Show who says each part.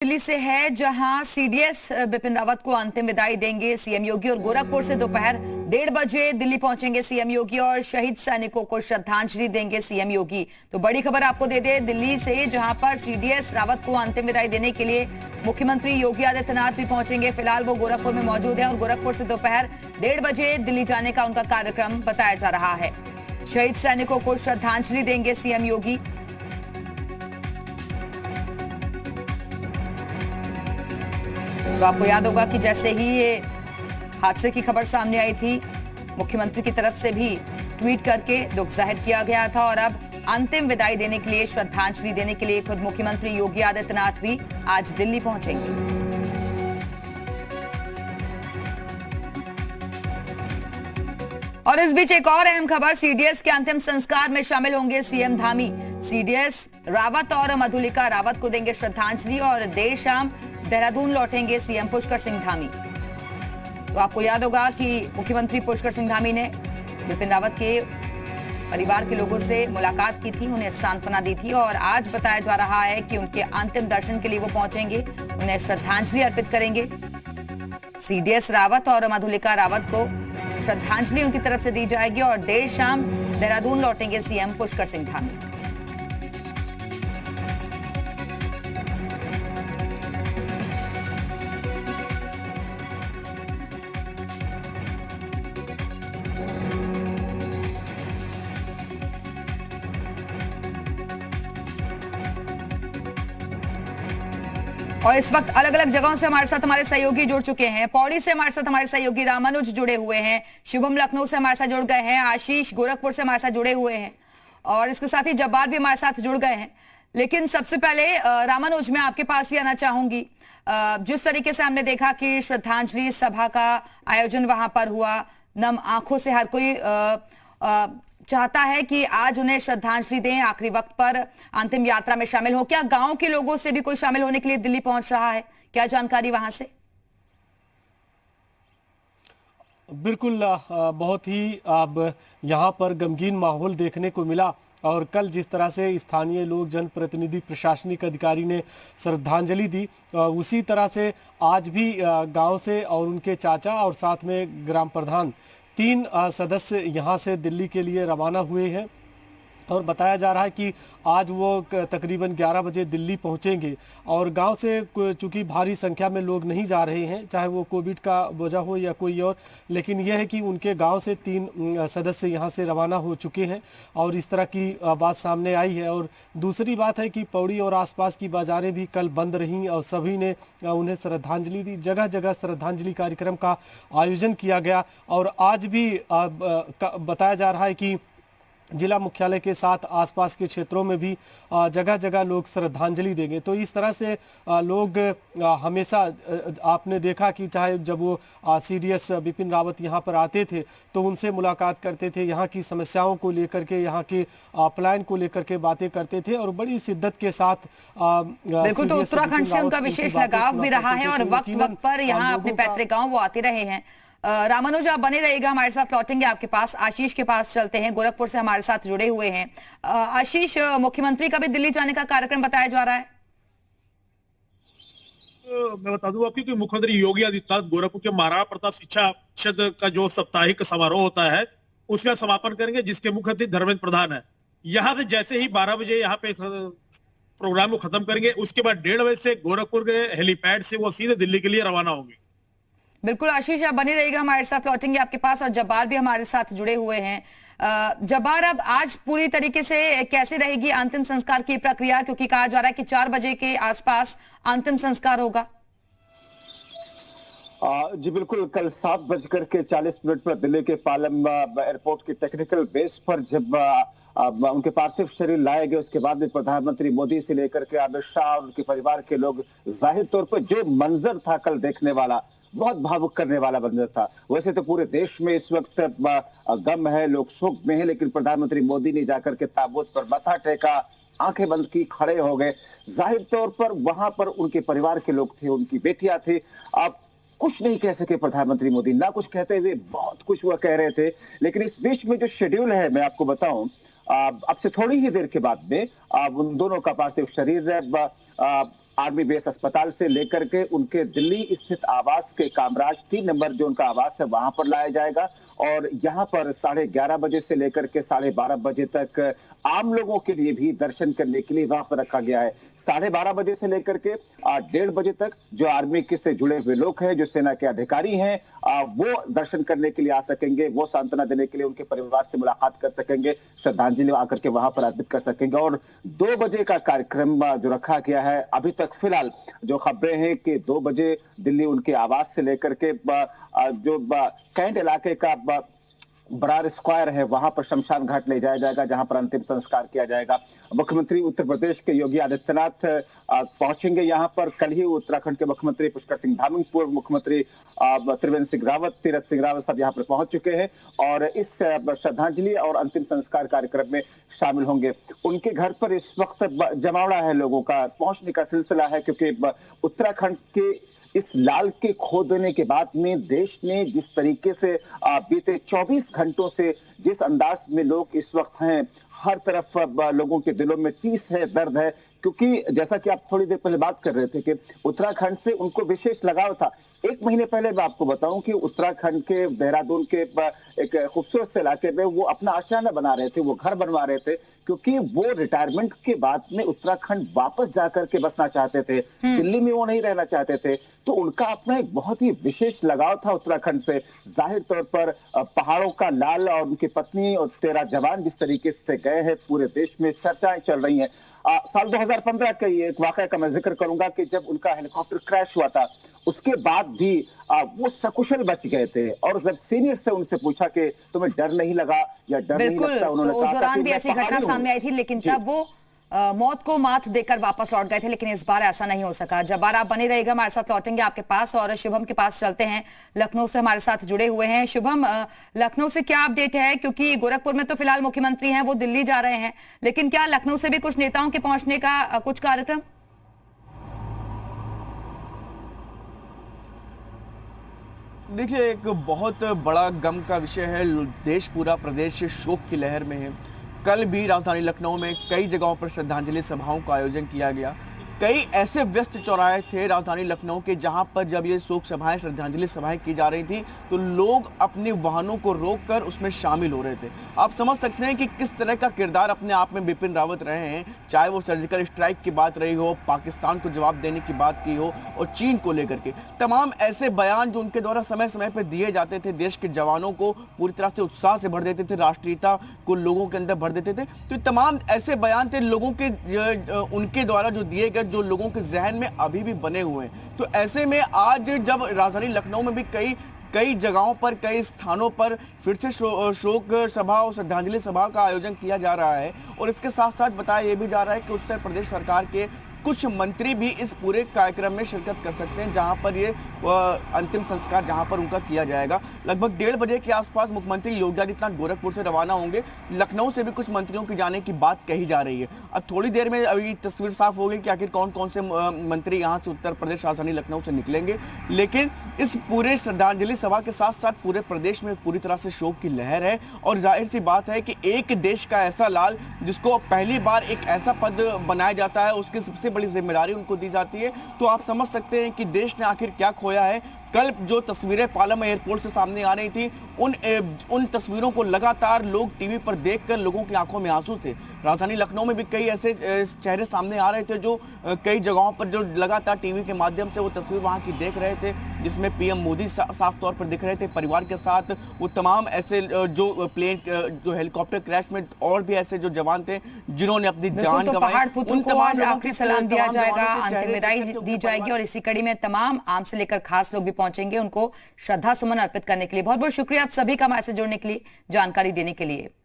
Speaker 1: दिल्ली से है, जहां सीडीएस बिपिन रावत को अंतिम विदाई देंगे सीएम योगी और गोरखपुर से दोपहर 1:30 बजे दिल्ली पहुंचेंगे सीएम योगी और शहीद सैनिकों को श्रद्धांजलि देंगे सीएम योगी। तो बड़ी खबर आपको दे दे दिल्ली से, जहां पर सीडीएस रावत को अंतिम विदाई देने के लिए मुख्यमंत्री योगी आदित्यनाथ भी पहुंचेंगे। फिलहाल वो गोरखपुर में मौजूद है और गोरखपुर से दोपहर 1:30 बजे दिल्ली जाने का उनका कार्यक्रम बताया जा रहा है। शहीद सैनिकों को श्रद्धांजलि देंगे सीएम योगी। तो आपको याद होगा कि जैसे ही ये हादसे की खबर सामने आई थी, मुख्यमंत्री की तरफ से भी ट्वीट करके दुख जाहिर किया गया था और अब अंतिम विदाई देने के लिए, श्रद्धांजलि देने के लिए खुद मुख्यमंत्री योगी आदित्यनाथ भी आज दिल्ली पहुंचेंगे। और इस बीच एक और अहम खबर, सीडीएस के अंतिम संस्कार में शामिल होंगे सीएम धामी। सीडीएस रावत और मधुलिका रावत को देंगे श्रद्धांजलि और देर शाम देहरादून लौटेंगे सीएम पुष्कर सिंह धामी। तो आपको याद होगा कि मुख्यमंत्री पुष्कर सिंह धामी ने बिपिन रावत के परिवार के लोगों से मुलाकात की थी, उन्हें सांत्वना दी थी और आज बताया जा रहा है कि उनके अंतिम दर्शन के लिए वो पहुंचेंगे, उन्हें श्रद्धांजलि अर्पित करेंगे। सीडीएस रावत और मधुलिका रावत को श्रद्धांजलि उनकी तरफ से दी जाएगी और देर शाम देहरादून लौटेंगे सीएम पुष्कर सिंह धामी। और इस वक्त अलग अलग जगहों से हमारे साथ हमारे सहयोगी जुड़ चुके हैं। पौड़ी से हमारे साथ हमारे सहयोगी रामानुज जुड़े हुए हैं, शुभम लखनऊ से हमारे साथ जुड़ गए हैं, आशीष गोरखपुर से हमारे साथ जुड़े हुए हैं और इसके साथ ही जब्बार भी हमारे साथ जुड़ गए हैं। लेकिन सबसे पहले रामानुज, मैं आपके पास ही आना चाहूंगी। जिस तरीके से हमने देखा कि श्रद्धांजलि सभा का आयोजन वहां पर हुआ, नम आंखों से हर कोई चाहता है कि आज उन्हें श्रद्धांजलि दें, आखिरी वक्त पर अंतिम यात्रा में शामिल हो। क्या गांव के लोगों से भी कोई शामिल होने के लिए दिल्ली पहुंच रहा है? क्या जानकारी वहां से?
Speaker 2: बिल्कुल, बहुत ही अब यहाँ पर गमगीन माहौल देखने को मिला और कल जिस तरह से स्थानीय लोग, जनप्रतिनिधि, प्रशासनिक अधिकारी ने श्रद्धांजलि दी, उसी तरह से आज भी गांव से और उनके चाचा और साथ में ग्राम प्रधान 3 सदस्य यहां से दिल्ली के लिए रवाना हुए हैं और बताया जा रहा है कि आज वो तकरीबन 11 बजे दिल्ली पहुंचेंगे। और गांव से चूंकि भारी संख्या में लोग नहीं जा रहे हैं, चाहे वो कोविड का वजह हो या कोई और, लेकिन यह है कि उनके गांव से 3 सदस्य यहां से रवाना हो चुके हैं और इस तरह की बात सामने आई है। और दूसरी बात है कि पौड़ी और आसपास की बाजारें भी कल बंद रहीं और सभी ने उन्हें श्रद्धांजलि दी। जगह जगह श्रद्धांजलि कार्यक्रम का आयोजन किया गया और आज भी बताया जा रहा है कि जिला मुख्यालय के साथ आसपास के क्षेत्रों में भी जगह जगह लोग श्रद्धांजलि देंगे। तो इस तरह से लोग हमेशा, आपने देखा कि चाहे जब वो सीडीएस बिपिन रावत यहाँ पर आते थे तो उनसे मुलाकात करते थे, यहाँ की समस्याओं को लेकर के, यहाँ के पलायन को लेकर के बातें करते थे और बड़ी शिद्दत के साथ।
Speaker 1: बिल्कुल, तो उत्तराखंड से उनका विशेष लगाव भी रहा है और वक्त वक्त पर यहाँ अपने पैतृक गाँव वो आते रहे हैं। रामानुज, आप बने रहिएगा, हमारे साथ लौटेंगे आपके पास। आशीष के पास चलते हैं, गोरखपुर से हमारे साथ जुड़े हुए हैं। आशीष, मुख्यमंत्री का भी दिल्ली जाने का कार्यक्रम बताया जा रहा है।
Speaker 3: मैं बता दूं आपको कि मुख्यमंत्री योगी आदित्यनाथ गोरखपुर के महाराणा प्रताप शिक्षा परिषद का जो साप्ताहिक समारोह होता है उसका समापन करेंगे, जिसके मुख्य अतिथि धर्मेंद्र प्रधान है। यहाँ से जैसे ही 12 बजे यहाँ पे प्रोग्राम को खत्म करेंगे, उसके बाद 1:30 बजे से गोरखपुर के हेलीपैड से वो सीधे दिल्ली के लिए रवाना होंगे।
Speaker 1: बिल्कुल आशीष, आप बने रहिएगा, हमारे साथ लौटेंगे आपके पास और जब्बार भी हमारे साथ जुड़े हुए हैं। जब्बार, अब आज पूरी तरीके से कैसे रहेगी अंतिम संस्कार की प्रक्रिया, क्योंकि कहा जा रहा है कि 4 बजे के आसपास अंतिम संस्कार होगा?
Speaker 4: जी बिल्कुल, कल 7:40 पर दिल्ली के पालम एयरपोर्ट के टेक्निकल बेस पर जब उनके पार्थिव शरीर लाए गए, उसके बाद में प्रधानमंत्री मोदी से लेकर के अमित शाह और उनके परिवार के लोग, जाहिर तौर पर जो मंजर था कल देखने वाला, बहुत भावुक करने वाला मंजर था। वैसे तो पूरे देश में इस वक्त गम है, लोग शोक में हैं, लेकिन प्रधानमंत्री मोदी ने जाकर के ताबूत पर माथा टेका, आंखें बंद की, खड़े हो गए। जाहिर तौर पर वहां पर उनके परिवार के लोग थे, उनकी बेटियां थी। आप कुछ नहीं कह सके प्रधानमंत्री मोदी, ना कुछ कहते हुए बहुत कुछ वह कह रहे थे। लेकिन इस बीच में जो शेड्यूल है, मैं आपको बताऊं, अब से थोड़ी ही देर के बाद में उन दोनों का पार्थिव शरीर आर्मी बेस अस्पताल से लेकर के उनके दिल्ली स्थित आवास के कामराज 3 नंबर जो उनका आवास है वहां पर लाया जाएगा। और यहाँ पर 11:30 बजे से लेकर के 12:30 बजे तक आम लोगों के लिए भी दर्शन करने के लिए वहां पर रखा गया है। 12:30 बजे से लेकर के 1:30 बजे तक जो आर्मी के से जुड़े हुए लोग हैं, जो सेना के अधिकारी हैं, वो दर्शन करने के लिए आ सकेंगे, वो सांत्वना देने के लिए उनके परिवार से मुलाकात कर सकेंगे, श्रद्धांजलि आकर के वहां पर अर्पित कर सकेंगे। और 2 बजे का कार्यक्रम जो रखा गया है, अभी तक फिलहाल जो खबरें हैं कि 2 बजे दिल्ली उनके आवास से लेकर के जो कैंट इलाके का बरार स्क्वायर है वहां पर शमशान घाट ले जाया जाएगा, जहां पर अंतिम संस्कार किया जाएगा। मुख्यमंत्री उत्तर प्रदेश के योगी आदित्यनाथ पहुंचेंगे यहां पर। कल ही उत्तराखंड के मुख्यमंत्री पुष्कर सिंह धामी, पूर्व मुख्यमंत्री त्रिवेंद्र सिंह रावत, तीरथ सिंह रावत सब यहां पर पहुंच चुके हैं और इस श्रद्धांजलि और अंतिम संस्कार कार्यक्रम में शामिल होंगे। उनके घर पर इस वक्त जमावड़ा है, लोगों का पहुंचने का सिलसिला है, क्योंकि उत्तराखंड के इस लाल के खो देने के बाद में देश ने जिस तरीके से बीते 24 घंटों से जिस अंदाज में लोग इस वक्त हैं, हर तरफ लोगों के दिलों में टीस है, दर्द है। क्योंकि जैसा कि आप थोड़ी देर पहले बात कर रहे थे कि उत्तराखंड से उनको विशेष लगाव था। 1 महीने पहले मैं आपको बताऊं कि उत्तराखंड के देहरादून के एक खूबसूरत से इलाके में वो अपना आशियाना बना रहे थे, वो घर बनवा रहे थे, क्योंकि वो रिटायरमेंट के बाद में उत्तराखंड वापस जाकर के बसना चाहते थे, दिल्ली में वो नहीं रहना चाहते थे। तो उनका अपना एक बहुत ही विशेष लगाव था उत्तराखंड से। जाहिर तौर पर पहाड़ों का लाल और उनकी पत्नी और 13 जवान जिस तरीके से गए हैं, पूरे देश में चर्चाएं चल रही हैं। साल 2015 का ये एक वाकया का मैं जिक्र करूंगा कि जब उनका हेलीकॉप्टर क्रैश हुआ था, उसके बाद भी वो सकुशल बच गए थे। और जब सीनियर से उनसे पूछा कि तुम्हें डर नहीं लगा या डर नहीं लगता, उन्होंने
Speaker 1: तो
Speaker 4: कहा
Speaker 1: उस दौरान भी
Speaker 4: मैं
Speaker 1: ऐसी घटना
Speaker 4: पहाड़ी हूं।
Speaker 1: सामने आई थी, लेकिन तब वो मौत को मात देकर वापस लौट गए थे। लेकिन इस बार ऐसा नहीं हो सका। जब्बार, आप बने रहिएगा, हमारे साथ लौटेंगे आपके पास और शुभम के पास चलते हैं, लखनऊ से हमारे साथ जुड़े हुए हैं। शुभम, लखनऊ से क्या अपडेट है? क्योंकि गोरखपुर में तो फिलहाल मुख्यमंत्री हैं, वो दिल्ली जा रहे हैं, लेकिन क्या लखनऊ से भी कुछ नेताओं के पहुंचने का कुछ कार्यक्रम?
Speaker 5: देखिए, एक बहुत बड़ा गम का विषय है। देश, पूरा प्रदेश शोक की लहर में है। कल भी राजधानी लखनऊ में कई जगहों पर श्रद्धांजलि सभाओं का आयोजन किया गया। कई ऐसे व्यस्त चौराहे थे राजधानी लखनऊ के जहां पर जब ये शोक सभाएं, श्रद्धांजलि सभाएं की जा रही थी तो लोग अपने वाहनों को रोककर उसमें शामिल हो रहे थे। आप समझ सकते हैं कि किस तरह का किरदार अपने आप में बिपिन रावत रहे हैं, चाहे वो सर्जिकल स्ट्राइक की बात रही हो, पाकिस्तान को जवाब देने की बात की हो और चीन को लेकर के तमाम ऐसे बयान जो उनके द्वारा समय समय पर दिए जाते थे, देश के जवानों को पूरी तरह से उत्साह से भर देते थे, राष्ट्रीयता को लोगों के अंदर भर देते थे। तो तमाम ऐसे बयान थे लोगों के, उनके द्वारा जो दिए गए, जो लोगों के जहन में अभी भी बने हुए हैं। तो ऐसे में आज जब राजधानी लखनऊ में भी कई जगहों पर, कई स्थानों पर फिर से शोक सभा और श्रद्धांजलि सभा का आयोजन किया जा रहा है और इसके साथ साथ बताया यह भी जा रहा है कि उत्तर प्रदेश सरकार के कुछ मंत्री भी इस पूरे कार्यक्रम में शिरकत कर सकते हैं, जहां पर ये अंतिम संस्कार जहां पर उनका किया जाएगा। लगभग 1:30 बजे के आसपास मुख्यमंत्री योगी आदित्यनाथ गोरखपुर से रवाना होंगे। लखनऊ से भी कुछ मंत्रियों के जाने की बात कही जा रही है। अब थोड़ी देर में अभी तस्वीर साफ होगी कि आखिर कौन कौन से मंत्री यहाँ से उत्तर प्रदेश राजधानी लखनऊ से निकलेंगे। लेकिन इस पूरे श्रद्धांजलि सभा के साथ साथ पूरे प्रदेश में पूरी तरह से शोक की लहर है और जाहिर सी बात है कि एक देश का ऐसा लाल जिसको पहली बार एक ऐसा पद बनाया जाता है, उसकी सबसे बड़ी जिम्मेदारी उनको दी जाती है। तो आप समझ सकते हैं कि देश ने आखिर क्या खोया है। कल जो तस्वीरें पालम एयरपोर्ट से सामने आ रही थी, उन तस्वीरों को लगातार लोग टीवी पर देखकर लोगों की आंखों में आंसू थे। राजधानी लखनऊ में भी कई ऐसे चेहरे सामने आ रहे थे जो कई जगहों पर जो लगातार टीवी के माध्यम से वो तस्वीर वहां की देख रहे थे, जिसमें पीएम मोदी साफ तौर पर दिख रहे थे परिवार के साथ। वो तमाम ऐसे जो प्लेन, जो हेलीकॉप्टर क्रैश में और भी ऐसे जो जवान थे जिन्होंने अपनी जान गंवाई,
Speaker 1: उन तमाम आखिरी सलाम दिया जाएगा, अंतिम विदाई दी जाएगी और इसी कड़ी में तमाम आम से लेकर खास लोग भी पहुंचेंगे उनको श्रद्धा सुमन अर्पित करने के लिए। बहुत बहुत शुक्रिया आप सभी का हमारे से जुड़ने के लिए, जानकारी देने के लिए।